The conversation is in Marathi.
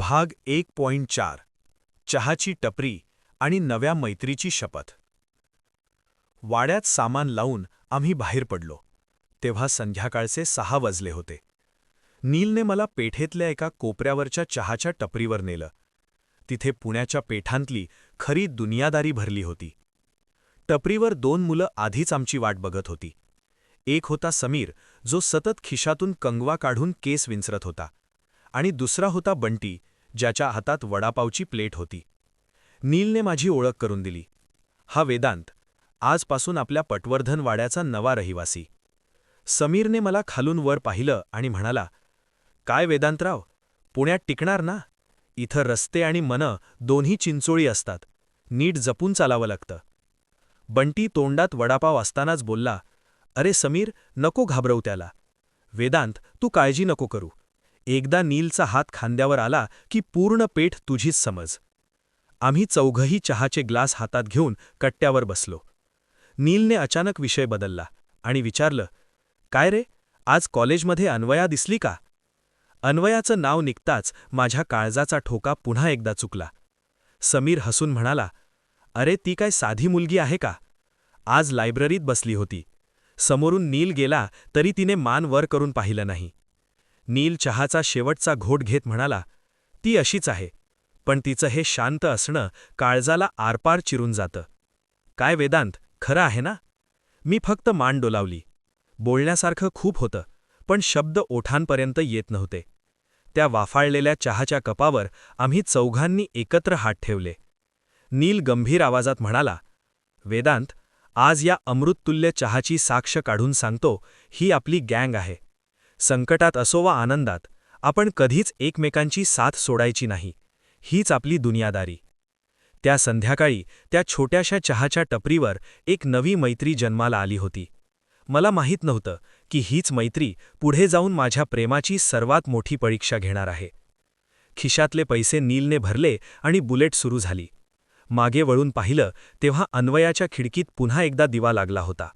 भाग 1.4 चहाची टपरी आणि नव्या मैत्रीची शपथ. वाड्यात सामान लावून आम्ही बाहेर पडलो तेव्हा संध्याकाळचे 6 वाजले होते. नीलने मला पेठेतल्या एका कोपऱ्यावरच्या चहाच्या टपरीवर नेलं. तिथे पुण्याच्या पेठांतली खरी दुनियादारी भरली होती. टपरीवर 2 मुलं आधीच आमची वाट बघत होती. एक होता समीर, जो सतत खिशातून कंगवा काढून केस विंचरत होता, आणि दुसरा होता बंटी, ज्याच्या हातात वडापावची प्लेट होती. नीलने माझी ओळख करून दिली. हा वेदांत, आजपासून आपल्या पटवर्धन वाड्याचा नवा रहिवासी. समीरने मला खालून वर पाहिलं आणि म्हणाला, काय वेदांतराव, पुण्यात टिकणार ना? इथं रस्ते आणि मनं दोन्ही चिंचोळी असतात. नीट जपून चालावं लागतं. बंटी तोंडात वडापाव असतानाच बोलला, अरे समीर, नको घाबरवू त्याला. वेदांत, तू काळजी नको करू. एकदा नीलचा हात खांद्यावर आला की पूर्ण पेठ तुझीच समज. आम्ही चौघही चहाचे ग्लास हातात घेऊन कट्ट्यावर बसलो. नीलने अचानक विषय बदलला आणि विचारलं, काय रे, आज कॉलेजमध्ये अन्वया दिसली का? अन्वयाचं नाव निघताच माझ्या काळजाचा ठोका पुन्हा एकदा चुकला. समीर हसून म्हणाला, अरे ती काय साधी मुलगी आहे का? आज लायब्ररीत बसली होती. समोरून नील गेला तरी तिने मान वर करून पाहिलं नाही. नील चहाचा शेवटचा घोट घेत म्हणाला, ती अशीच आहे, पण तिचं हे शांत असणं काळजाला आरपार चिरून जातं. काय वेदांत, खरं आहे ना? मी फक्त मान डोलावली. बोलण्यासारखं खूप होतं, पण शब्द ओठांपर्यंत येत नव्हते. त्या वाफाळलेल्या चहाच्या कपावर आम्ही चौघांनी एकत्र हात ठेवले. नील गंभीर आवाजात म्हणाला, वेदांत, आज या अमृततुल्य चहाची साक्ष काढून सांगतो, ही आपली गँग आहे. संकटात असो वा आनंदात, आपण कधीच एकमेकांची साथ सोडायची नाही. हीच आपली दुनियादारी. त्या संध्याकाळी त्या छोट्याशा चहाच्या टपरीवर एक नवी मैत्री जन्माला आली होती. मला माहीत नव्हतं की हीच मैत्री पुढे जाऊन माझ्या प्रेमाची सर्वात मोठी परीक्षा घेणार आहे. खिशातले पैसे नीलने भरले आणि बुलेट सुरू झाली. मागे वळून पाहिलं तेव्हा अन्वयाच्या खिडकीत पुन्हा एकदा दिवा लागला होता.